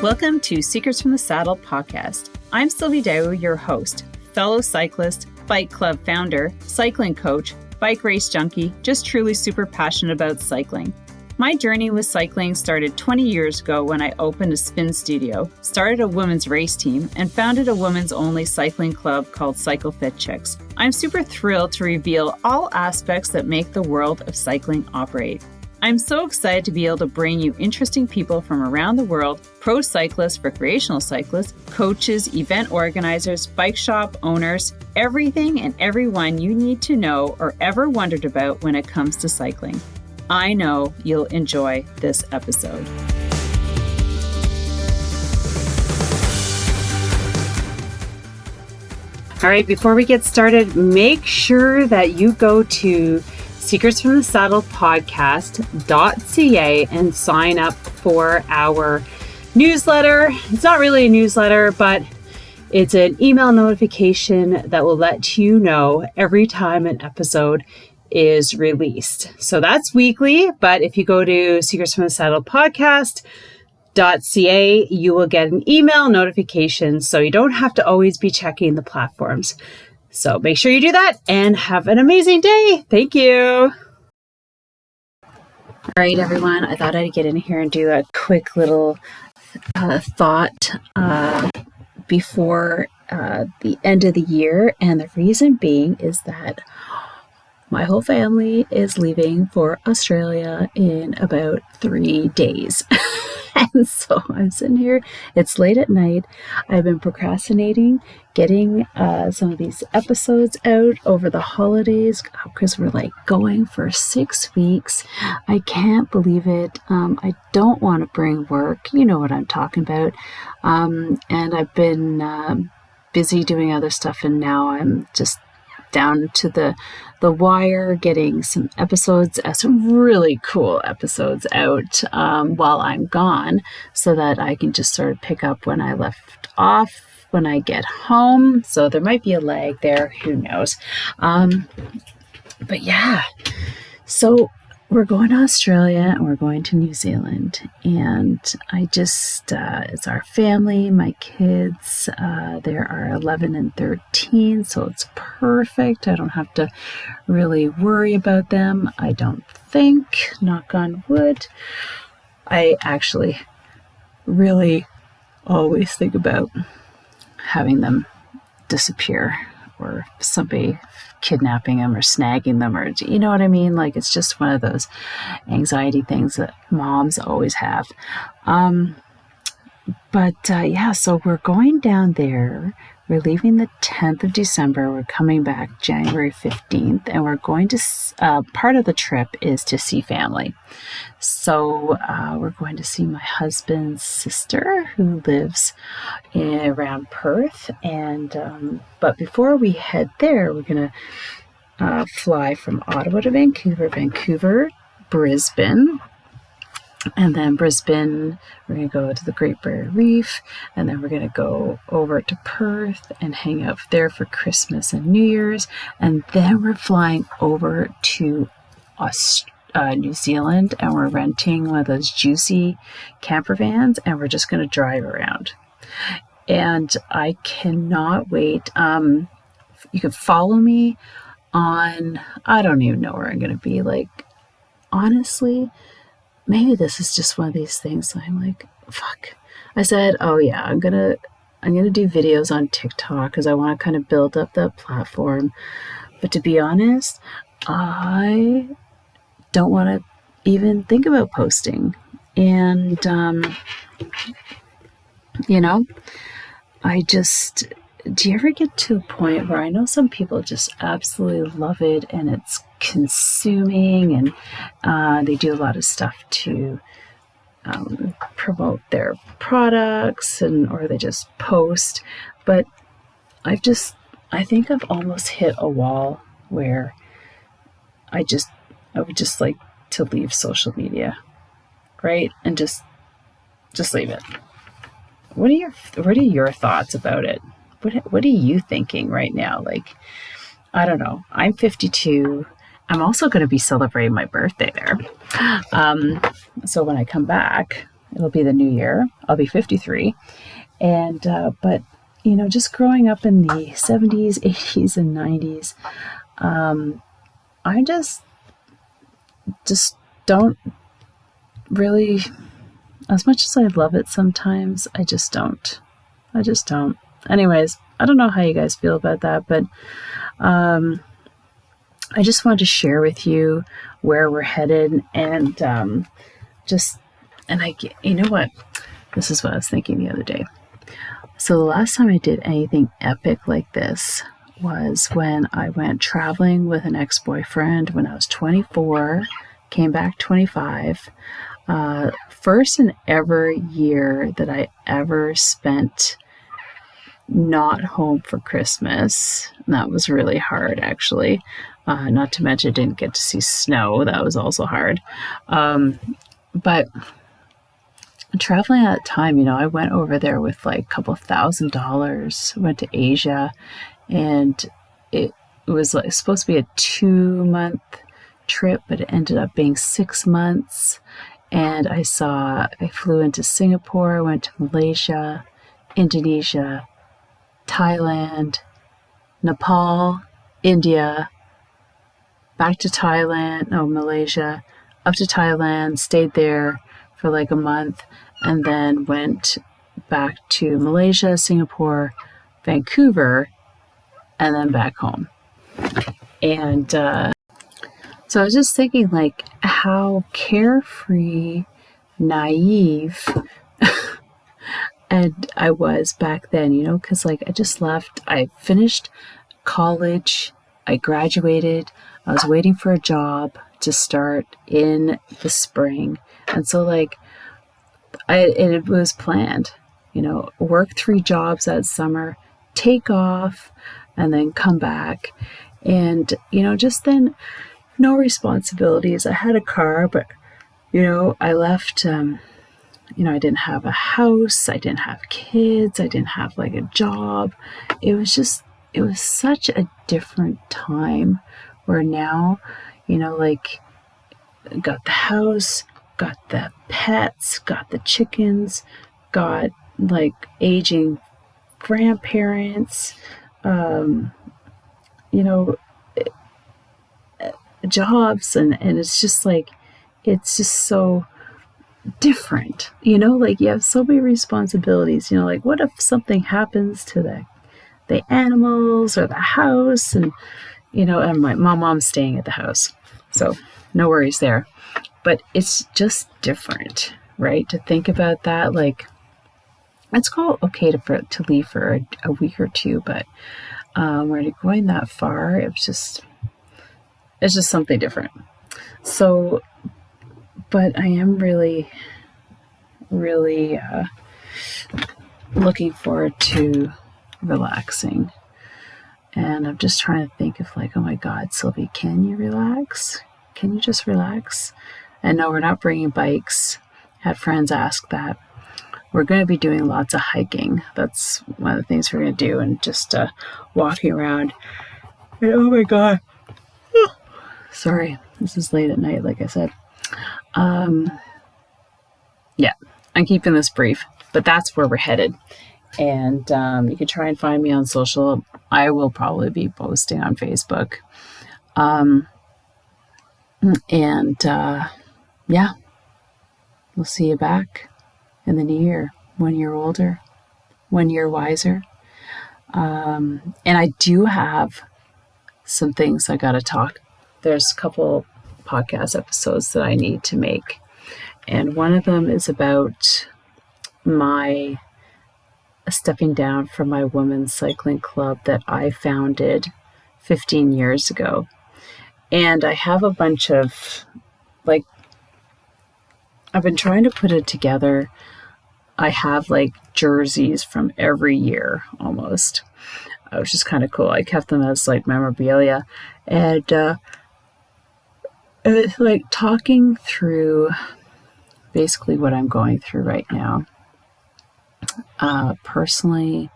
Welcome to Secrets from the Saddle podcast. I'm Sylvie, your host, fellow cyclist, bike club founder, cycling coach, bike race junkie, just truly super passionate about cycling. My journey with cycling started 20 years ago when I opened a spin studio, started a women's race team, and founded a women's only cycling club called Cycle Fit Chicks. I'm super thrilled to reveal all aspects that make the world of cycling operate. I'm so excited to be able to bring you interesting people from around the world, pro cyclists, recreational cyclists, coaches, event organizers, bike shop owners, everything and everyone you need to know or ever wondered about when it comes to cycling. I know you'll enjoy this episode. All right, before we get started, make sure that you go to secretsfromthesaddlepodcast.ca and sign up for our newsletter. It's not really a newsletter, but it's an email notification that will let you know every time an episode is released. So that's weekly, but if you go to secretsfromthesaddlepodcast.ca, you will get an email notification, so you don't have to always be checking the platforms. So make sure you do that and have an amazing day. Thank you. All right, everyone. I thought I'd get in here and do a quick little thought before the end of the year. And the reason being is that my whole family is leaving for Australia in about 3 days. And so I'm sitting here. It's late at night. I've been procrastinating getting some of these episodes out over the holidays because we're like going for 6 weeks. I can't believe it. I don't want to bring work. You know what I'm talking about. And I've been busy doing other stuff, and now I'm just down to the wire, getting some episodes, some really cool episodes out while I'm gone, so that I can just sort of pick up when I left off when I get home. So there might be a lag there, who knows. But yeah, so we're going to Australia and we're going to New Zealand, and I just, it's our family, my kids, there are 11 and 13, so it's perfect. I don't have to really worry about them, I don't think, knock on wood. I actually really always think about having them disappear, or somebody kidnapping them or snagging them, or you know what I mean? Like, it's just one of those anxiety things that moms always have. Yeah, so we're going down there. We're leaving the 10th of December. We're coming back January 15th, and we're going to, part of the trip is to see family. So we're going to see my husband's sister, who lives around Perth. And but before we head there, we're going to fly from Ottawa to Vancouver, Brisbane. And then Brisbane, we're going to go to the Great Barrier Reef, and then we're going to go over to Perth and hang out there for Christmas and New Year's. And then we're flying over to New Zealand, and we're renting one of those juicy camper vans, and we're just going to drive around. And I cannot wait. You can follow me on, I don't even know where I'm going to be. Like, honestly, maybe this is just one of these things. I'm like, fuck. I said, oh yeah, I'm gonna do videos on TikTok because I want to kind of build up that platform. But to be honest, I don't want to even think about posting. And do you ever get to a point where, I know some people just absolutely love it and it's consuming, and they do a lot of stuff to promote their products, or they just post. But I think I've almost hit a wall where I would just like to leave social media, right? And just leave it. What are your thoughts about it? What are you thinking right now? Like, I don't know. I'm 52. I'm also going to be celebrating my birthday there. So when I come back, It'll be the new year. I'll be 53. And, but, just growing up in the 70s, 80s, and 90s, I just don't really, as much as I love it sometimes, I just don't. Anyways, I don't know how you guys feel about that, but I just wanted to share with you where we're headed, and you know what? This is what I was thinking the other day. So the last time I did anything epic like this was when I went traveling with an ex-boyfriend when I was 24, came back 25. First and ever year that I ever spent not home for Christmas. And that was really hard, actually. Not to mention I didn't get to see snow. That was also hard. But traveling at that time, I went over there with like a couple $1,000, went to Asia, and it was like supposed to be a 2-month trip, but it ended up being 6 months. And I flew into Singapore, went to Malaysia, Indonesia, Thailand, Nepal, India, back to Malaysia, up to Thailand, stayed there for like a month, and then went back to Malaysia, Singapore, Vancouver, and then back home. And so I was just thinking, like, how carefree, naive and I was back then, because like I just left, I finished college, I graduated, I was waiting for a job to start in the spring. And so like it was planned, work 3 jobs that summer, take off, and then come back. And, just then no responsibilities. I had a car, but, I left, I didn't have a house, I didn't have kids, I didn't have like a job. It was such a different time, where now, like, got the house, got the pets, got the chickens, got like aging grandparents, jobs, and it's just like, it's just so different, like you have so many responsibilities, like what if something happens to the animals or the house, and and my mom's staying at the house, so no worries there. But it's just different, right, to think about that. Like, it's called okay to leave for a week or two, but when you're going that far, it's just something different. So, but I am really, really looking forward to relaxing. And I'm just trying to think of like, oh my God, Sylvie, can you relax? Can you just relax? And no, we're not bringing bikes. Had friends ask that. We're going to be doing lots of hiking. That's one of the things we're going to do, and just walking around. And oh my God. Sorry, this is late at night, like I said. Yeah, I'm keeping this brief, but that's where we're headed. And you can try and find me on social. I will probably be posting on Facebook. Yeah, we'll see you back in the new year, 1 year older, 1 year wiser. And I do have some things I got to talk. There's a couple podcast episodes that I need to make. And one of them is about my stepping down from my women's cycling club that I founded 15 years ago. And I have a bunch of, like, I've been trying to put it together. I have like jerseys from every year almost, which is kind of cool. I kept them as like memorabilia. And it's like talking through basically what I'm going through right now. Personally,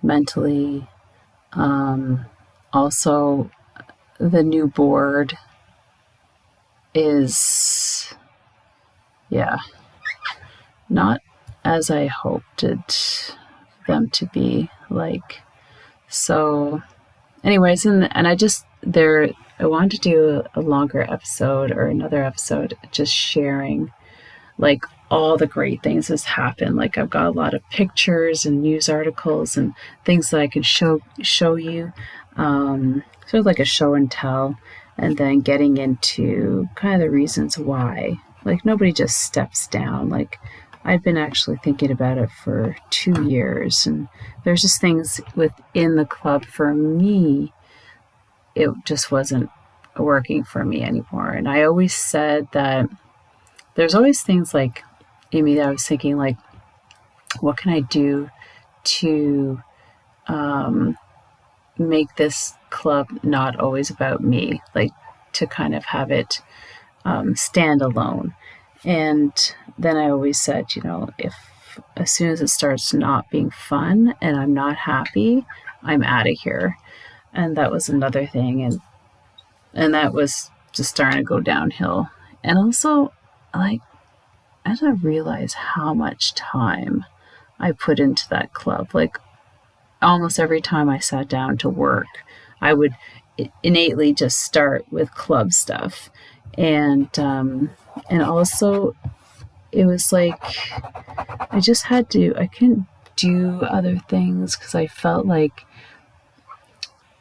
mentally, also the new board is, not as I hoped them to be like. So anyways, and I wanted to do a longer episode or another episode just sharing like all the great things that's happened. Like I've got a lot of pictures and news articles and things that I can show you, sort of like a show and tell, and then getting into kind of the reasons why. Like nobody just steps down. Like I've been actually thinking about it for 2 years, and there's just things within the club for me. It just wasn't working for me anymore. And I always said that there's always things like, Amy, that I was thinking like, what can I do to make this club not always about me, like to kind of have it stand alone. And then I always said, if as soon as it starts not being fun and I'm not happy, I'm out of here. And that was another thing. And that was just starting to go downhill. And also, like, as I realized how much time I put into that club, like almost every time I sat down to work, I would innately just start with club stuff. And also it was like, I couldn't do other things because I felt like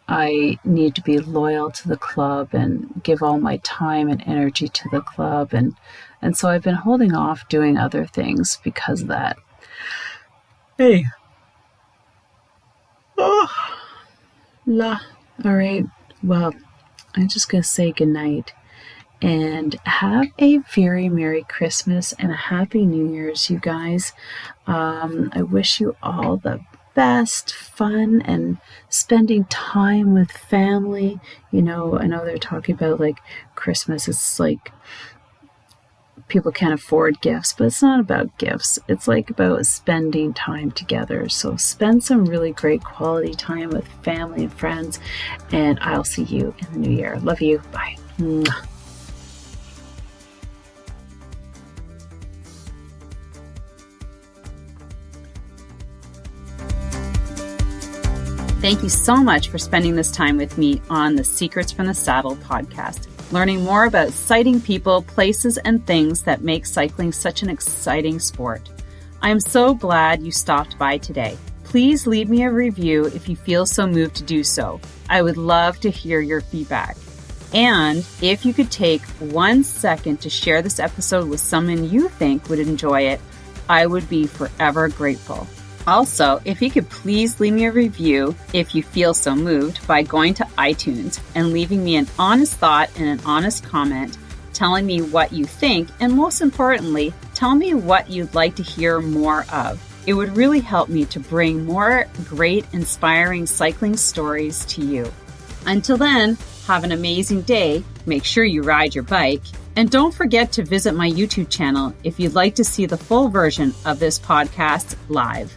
I need to be loyal to the club and give all my time and energy to the club. And so I've been holding off doing other things because of that. Hey. Oh. All right. Well, I'm just going to say goodnight and have a very Merry Christmas and a Happy New Year's, you guys. I wish you all the best fun and spending time with family. I know they're talking about like Christmas. It's like people can't afford gifts, but it's not about gifts. It's like about spending time together. So spend some really great quality time with family and friends, and I'll see you in the new year. Love you. Bye. Mwah. Thank you so much for spending this time with me on the Secrets from the Saddle podcast, learning more about sighting people, places, and things that make cycling such an exciting sport. I am so glad you stopped by today. Please leave me a review if you feel so moved to do so. I would love to hear your feedback. And if you could take 1 second to share this episode with someone you think would enjoy it, I would be forever grateful. Also, if you could please leave me a review if you feel so moved by going to iTunes and leaving me an honest thought and an honest comment, telling me what you think, and most importantly, tell me what you'd like to hear more of. It would really help me to bring more great, inspiring cycling stories to you. Until then, have an amazing day. Make sure you ride your bike. And don't forget to visit my YouTube channel if you'd like to see the full version of this podcast live.